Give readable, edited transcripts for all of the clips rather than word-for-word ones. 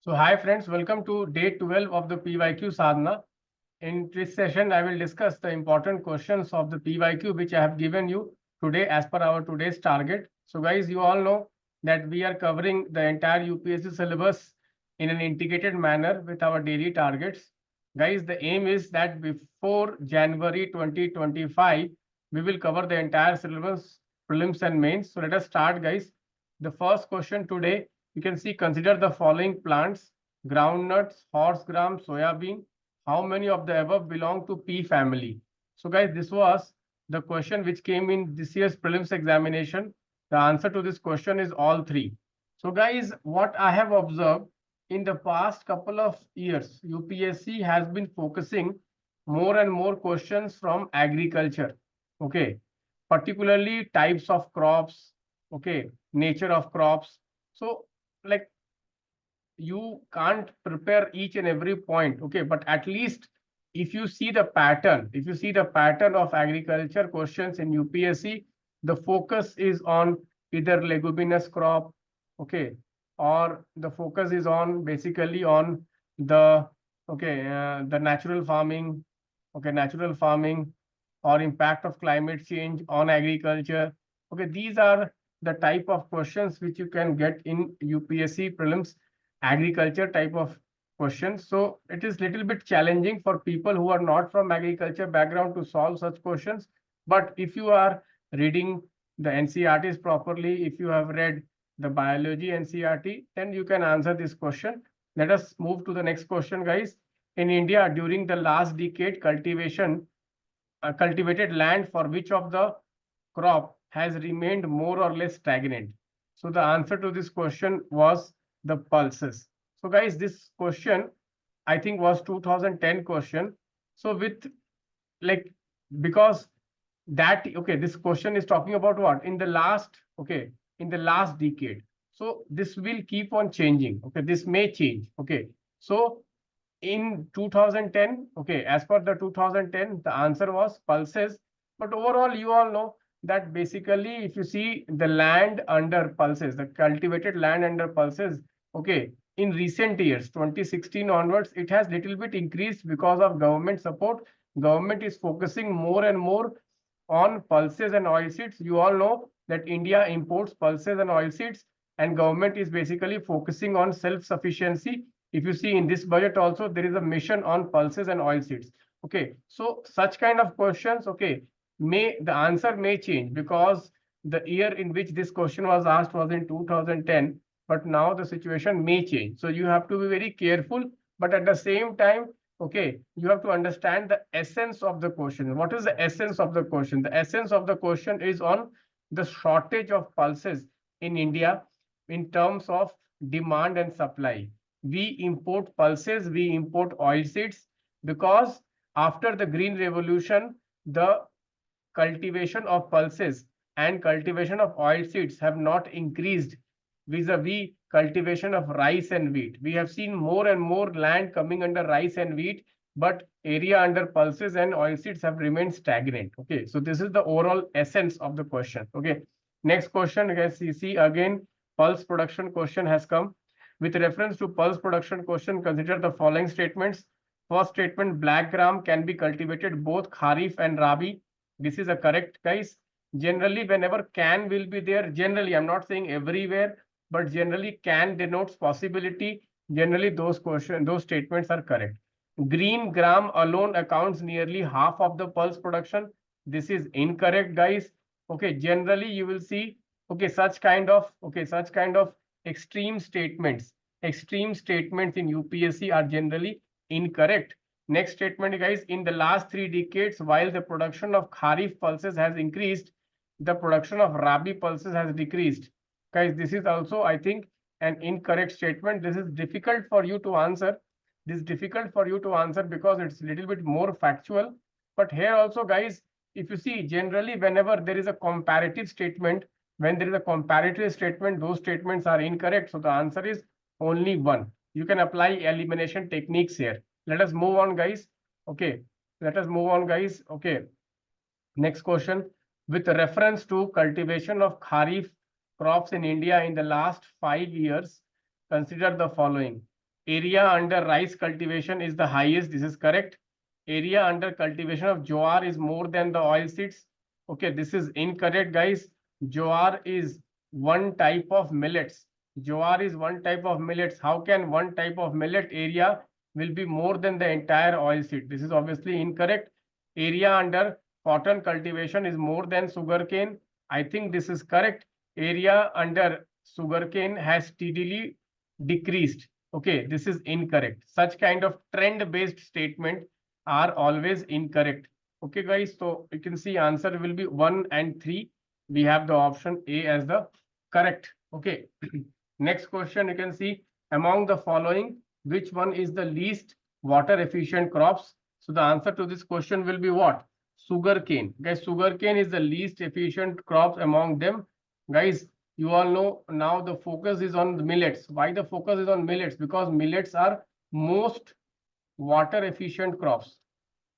So hi friends, welcome to day 12 of the PYQ Sadhna. In this session, I will discuss the important questions of the PYQ which I have given you today as per our today's target. So guys, you all know that we are covering the entire UPSC syllabus in an integrated manner with our daily targets. Guys, the aim is that before January 2025, we will cover the entire syllabus, prelims and mains. So let us start guys. The first question today, you can see, consider the following plants: groundnuts, horse gram, soya bean. How many of the above belong to pea family? So guys, this was the question which came in this year's prelims examination. The answer to this question is all three. So guys, what I have observed in the past couple of years, UPSC has been focusing more and more questions from agriculture. Okay, particularly types of crops, okay, nature of crops. So like you can't prepare each and every point, okay, but at least if you see the pattern, if you see the pattern of agriculture questions in UPSC, the focus is on either leguminous crop, okay, or the focus is on basically on the the natural farming, okay, natural farming, or impact of climate change on agriculture. Okay, these are the type of questions which you can get in UPSC prelims agriculture type of questions. So it is little bit challenging for people who are not from agriculture background to solve such questions. But if you are reading the NCRTs properly, if you have read the biology NCRT, then you can answer this question. Let us move to the next question, guys. In India, during the last decade, cultivated land for which of the crop has remained more or less stagnant? So the answer to this question was the pulses. So guys, this question I think was 2010 question. So with like because that okay, this question is talking about what in the last in the last decade. So this will keep on changing. Okay, this may change. Okay, so in 2010, okay, as per the 2010, the answer was pulses. But overall, you all know that basically, if you see the land under pulses, the cultivated land under pulses, okay, in recent years, 2016 onwards, it has little bit increased because of government support. Government is focusing more and more on pulses and oilseeds. You all know that India imports pulses and oilseeds, and government is basically focusing on self-sufficiency. If you see in this budget also, there is a mission on pulses and oilseeds. Okay, so such kind of questions, okay, may the answer may change because the year in which this question was asked was in 2010, but now the situation may change. So you have to be very careful, but at the same time, okay, you have to understand the essence of the question. What is the essence of the question? The essence of the question is on the shortage of pulses in India in terms of demand and supply. We import pulses, we import oilseeds because after the Green Revolution, the cultivation of pulses and cultivation of oilseeds have not increased vis-a-vis cultivation of rice and wheat. We have seen more and more land coming under rice and wheat, but area under pulses and oilseeds have remained stagnant. Okay, so this is the overall essence of the question. Okay, next question, guys, you see again pulse production question has come. With reference to pulse production question, consider the following statements. First statement, black gram can be cultivated both Kharif and Rabi. This is a correct, guys. Generally, whenever can will be there, generally, I'm not saying everywhere, but generally can denotes possibility. Generally, those statements are correct. Green gram alone accounts nearly half of the pulse production. This is incorrect, guys. Okay, generally you will see such kind of extreme statements. Extreme statements in UPSC are generally incorrect. Next statement, guys, in the last 3 decades, while the production of Kharif pulses has increased, the production of Rabi pulses has decreased. Guys, this is also, I think, an incorrect statement. This is difficult for you to answer. This is difficult for you to answer because it's a little bit more factual. But here also, guys, if you see, generally, whenever there is a comparative statement, when there is a comparative statement, those statements are incorrect. So the answer is only one. You can apply elimination techniques here. Let us move on, guys. Okay, let us move on, guys. Okay, next question. With reference to cultivation of Kharif crops in India in the last 5 years, consider the following. area under rice cultivation is the highest. This is correct. Area under cultivation of jowar is more than the oil seeds. Okay, this is incorrect, guys. Jowar is one type of millets. Jowar is one type of millets. How can one type of millet area will be more than the entire oil seed? This is obviously incorrect. Area under cotton cultivation is more than sugarcane. I think this is correct. Area under sugarcane has steadily decreased. Okay, this is incorrect. Such kind of trend-based statement are always incorrect. Okay, guys, so you can see answer will be 1 and 3. We have the option A as the correct. Okay, next question you can see among the following, which one is the least water efficient crops? So the answer to this question will be what? Sugarcane. Guys, sugarcane is the least efficient crops among them. Guys, you all know now the focus is on the millets. Why the focus is on millets? Because millets are most water efficient crops.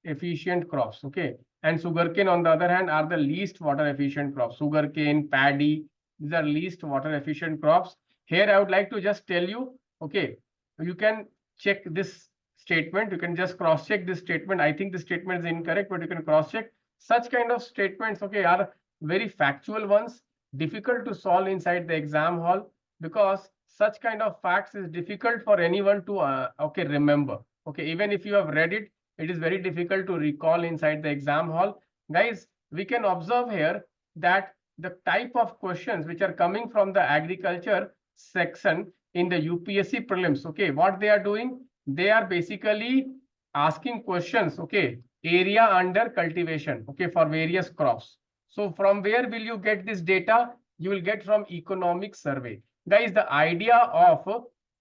Okay, and sugarcane on the other hand are the least water efficient crops. Sugarcane, paddy, these are least water efficient crops. Here I would like to just tell you, okay, you can check this statement. You can just cross check this statement. I think the statement is incorrect, but you can cross check. Such kind of statements, okay, are very factual ones, difficult to solve inside the exam hall, because such kind of facts is difficult for anyone to okay, remember. Okay, even if you have read it, it is very difficult to recall inside the exam hall. Guys, we can observe here that the type of questions which are coming from the agriculture section in the UPSC prelims, okay, what they are doing, they are basically asking questions, okay, area under cultivation, okay, for various crops. So from where will you get this data? You will get from economic survey. Guys, the idea of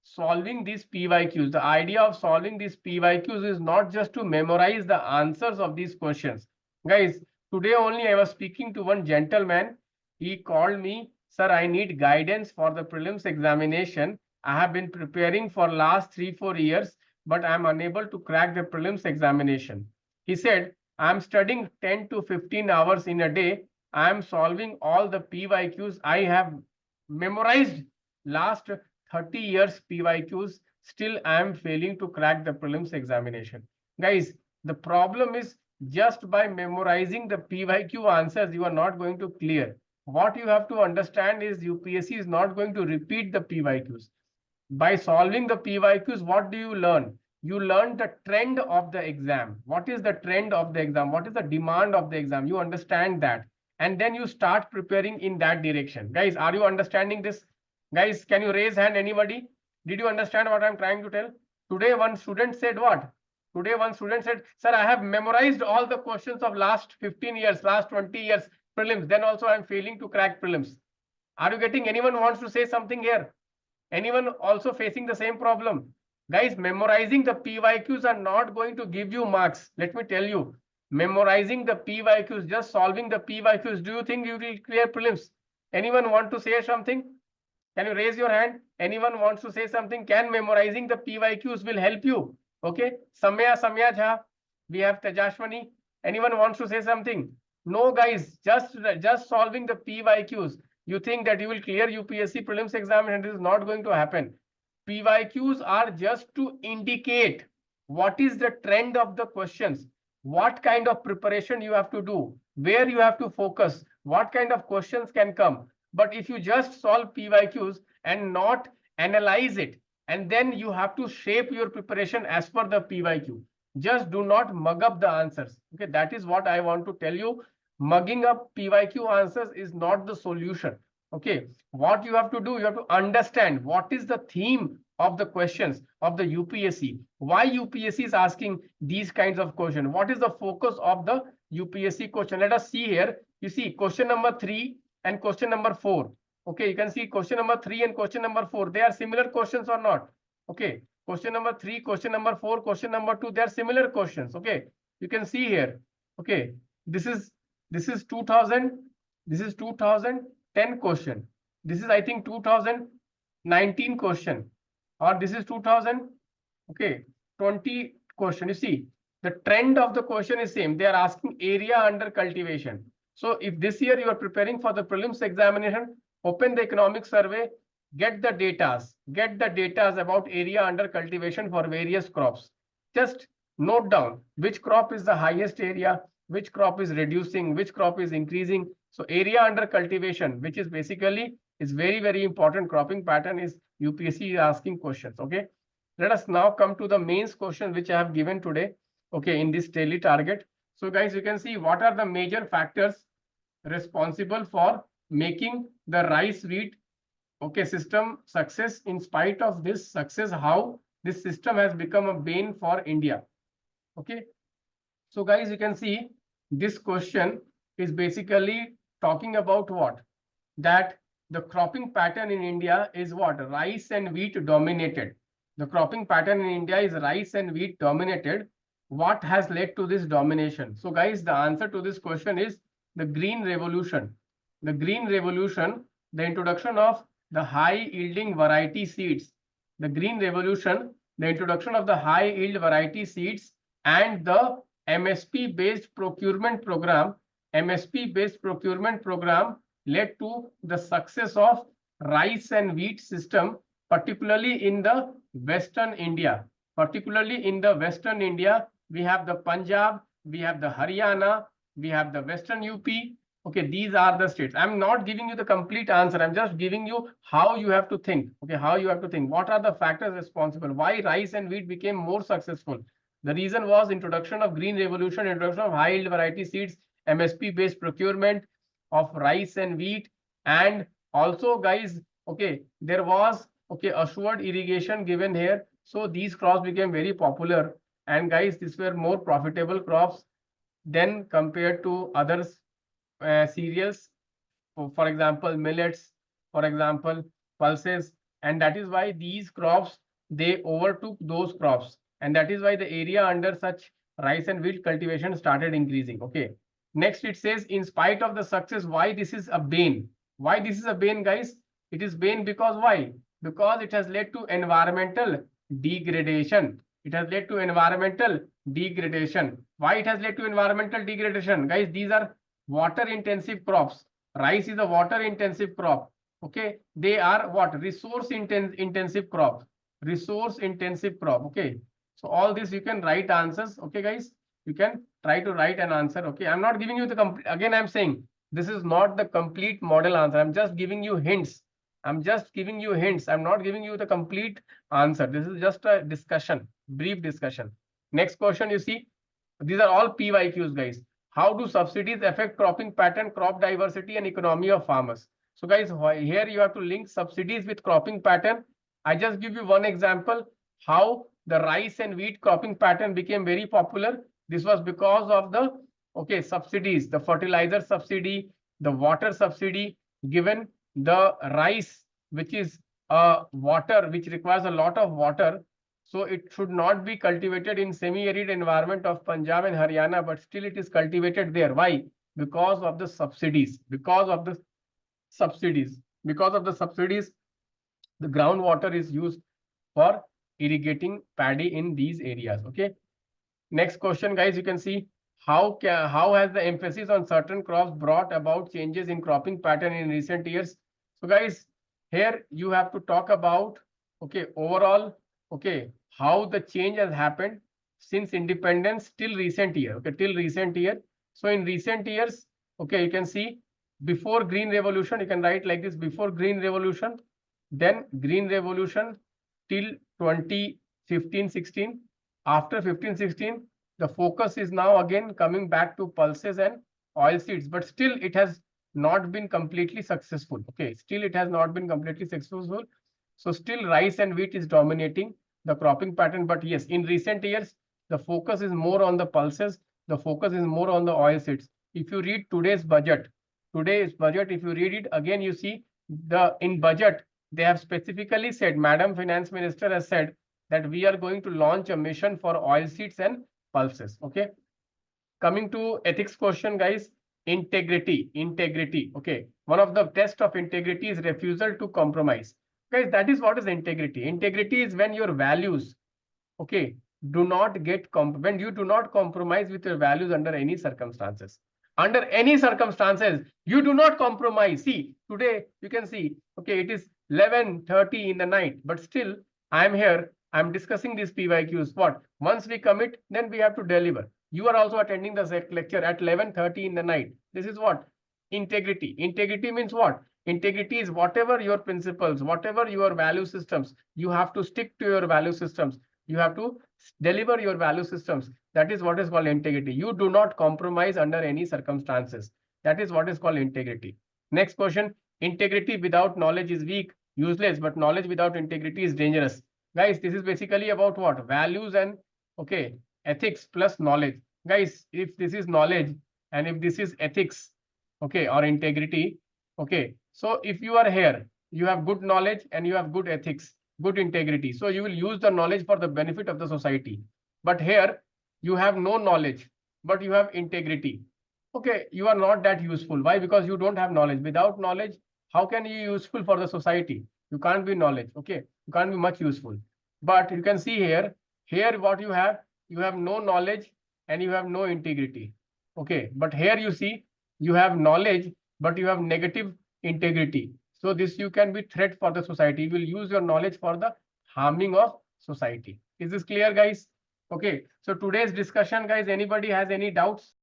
solving these PYQs, the idea of solving these PYQs is not just to memorize the answers of these questions. Guys, today only I was speaking to one gentleman. He called me, sir, I need guidance for the prelims examination. I have been preparing for last 3-4 years, but I am unable to crack the prelims examination. He said, I am studying 10 to 15 hours in a day. I am solving all the PYQs. I have memorized last 30 years PYQs. Still, I am failing to crack the prelims examination. Guys, the problem is just by memorizing the PYQ answers, you are not going to clear. What you have to understand is UPSC is not going to repeat the PYQs. By solving the PYQs, what do you learn? You learn the trend of the exam. What is the trend of the exam? What is the demand of the exam? You understand that. And then you start preparing in that direction. Guys, are you understanding this? Guys, can you raise hand, anybody? Did you understand what I'm trying to tell? Today, one student said what? Today, one student said, sir, I have memorized all the questions of last 15 years, last 20 years prelims. Then also I'm failing to crack prelims. Are you getting? Anyone wants to say something here? Anyone also facing the same problem? Guys, memorizing the PYQs are not going to give you marks. Let me tell you, memorizing the PYQs, just solving the PYQs, do you think you will clear prelims? Anyone want to say something? Can you raise your hand? Anyone wants to say something? Can memorizing the PYQs will help you? Okay, Samya Jha, we have Tejashwani. Anyone wants to say something? No, guys, just solving the PYQs. You think that you will clear UPSC prelims examination? This is not going to happen. PYQs are just to indicate what is the trend of the questions, what kind of preparation you have to do, where you have to focus, what kind of questions can come. But if you just solve PYQs and not analyze it, and then you have to shape your preparation as per the PYQ, just do not mug up the answers. Okay, that is what I want to tell you. Mugging up PYQ answers is not the solution. Okay, what you have to do, you have to understand what is the theme of the questions of the UPSC. Why UPSC is asking these kinds of questions? What is the focus of the UPSC question? Let us see here. You see question number 3 and question number 4. Okay, you can see question number 3 and question number 4. They are similar questions or not? Okay, question number 3, question number 4, question number 2, they are similar questions. Okay, you can see here. Okay, this is 2000, this is 2010 question. This is, I think, 2019 question, or this is 2000, okay, 20 question. You see, the trend of the question is same. They are asking area under cultivation. So if this year you are preparing for the prelims examination, open the economic survey, get the datas about area under cultivation for various crops. Just note down which crop is the highest area, which crop is reducing, which crop is increasing. So area under cultivation, which is basically is very, very important cropping pattern, is UPSC is asking questions. Okay. Let us now come to the mains question which I have given today. Okay, in this daily target. So guys, you can see what are the major factors responsible for making the rice wheat system success. In spite of this success, how this system has become a bane for India. Okay, so guys, you can see this question is basically talking about what? That the cropping pattern in India is what? Rice and wheat dominated. The cropping pattern in India is rice and wheat dominated. What has led to this domination? So guys, the answer to this question is the Green Revolution. The Green Revolution, the introduction of the high yielding variety seeds. The Green Revolution, the introduction of the high yield variety seeds and the MSP based procurement program. MSP based procurement program led to the success of rice and wheat system, particularly in the Western India. Particularly in the Western India, we have the Punjab, we have the Haryana, we have the Western UP. Okay, these are the states. I'm not giving you the complete answer. I'm just giving you how you have to think. Okay, how you have to think. What are the factors responsible? Why rice and wheat became more successful? The reason was introduction of Green Revolution, introduction of high yield variety seeds, MSP based procurement of rice and wheat, and also guys, okay, there was assured irrigation given here. So these crops became very popular, and guys, these were more profitable crops than compared to others cereals, for example millets, for example pulses, and that is why these crops they overtook those crops, and that is why the area under such rice and wheat cultivation started increasing. Okay, next it says in spite of the success, why this is a bane? Why this is a bane, guys? It is bane because why? Because it has led to environmental degradation. It has led to environmental degradation. Why it has led to environmental degradation, guys? These are water intensive crops. Rice is a water intensive crop. Okay, they are what? Resource intensive crop. Resource intensive crop. Okay, so all this you can write answers. Okay guys, you can try to write an answer. Okay, I'm not giving you the complete, again I'm saying this is not the complete model answer. I'm just giving you hints. I'm just giving you hints. I'm not giving you the complete answer. This is just a discussion, brief discussion. Next question, you see, these are all PYQs, guys. How do subsidies affect cropping pattern, crop diversity, and economy of farmers? So guys, here you have to link subsidies with cropping pattern. I just give you one example how the rice and wheat cropping pattern became very popular. This was because of the subsidies, the fertilizer subsidy, the water subsidy given. The rice, which is water, which requires a lot of water, so it should not be cultivated in semi-arid environment of Punjab and Haryana, but still it is cultivated there. Why? Because of the subsidies. Because of the subsidies. Because of the subsidies, the groundwater is used for irrigating paddy in these areas. Okay. Next question, guys, you can see how has the emphasis on certain crops brought about changes in cropping pattern in recent years. So guys, here you have to talk about overall how the change has happened since independence till recent year. Okay, till recent year. So in recent years, you can see before Green Revolution, you can write like this: before Green Revolution, then Green Revolution till 2015-16. After 15-16, the focus is now again coming back to pulses and oil seeds, but still it has not been completely successful. Okay, still it has not been completely successful. So still rice and wheat is dominating the cropping pattern. But yes, in recent years, the focus is more on the pulses. The focus is more on the oil seeds. If you read today's budget, if you read it again, you see in budget, they have specifically said, Madam Finance Minister has said that we are going to launch a mission for oil seeds and pulses. Okay. Coming to ethics question, guys, integrity. Okay. One of the tests of integrity is refusal to compromise. Guys, that is what is integrity. Integrity is when your values, do not get when you do not compromise with your values under any circumstances. Under any circumstances, you do not compromise. See, today you can see, it is 11:30 in the night, but still I am here, I am discussing these PYQs. What? Once we commit, then we have to deliver. You are also attending the lecture at 11:30 in the night. This is what? Integrity. Integrity means what? Integrity is whatever your principles, whatever your value systems, you have to stick to your value systems. You have to deliver your value systems. That is what is called integrity. You do not compromise under any circumstances. That is what is called integrity. Next question. Integrity without knowledge is weak, useless, but knowledge without integrity is dangerous. Guys, this is basically about what? Values and okay, ethics plus knowledge. Guys, if this is knowledge and if this is ethics, okay, or integrity, okay. So if you are here, you have good knowledge and you have good ethics, good integrity. So you will use the knowledge for the benefit of the society. But here you have no knowledge, but you have integrity. Okay, you are not that useful. Why? Because you don't have knowledge. Without knowledge, how can you be useful for the society? You can't be knowledge. Okay, you can't be much useful. But you can see here what you have no knowledge and you have no integrity. Okay, but here you see you have knowledge, but you have negative integrity. So this you can be threat for the society. You will use your knowledge for the harming of society. Is this clear, guys? Okay, so today's discussion, guys, anybody has any doubts?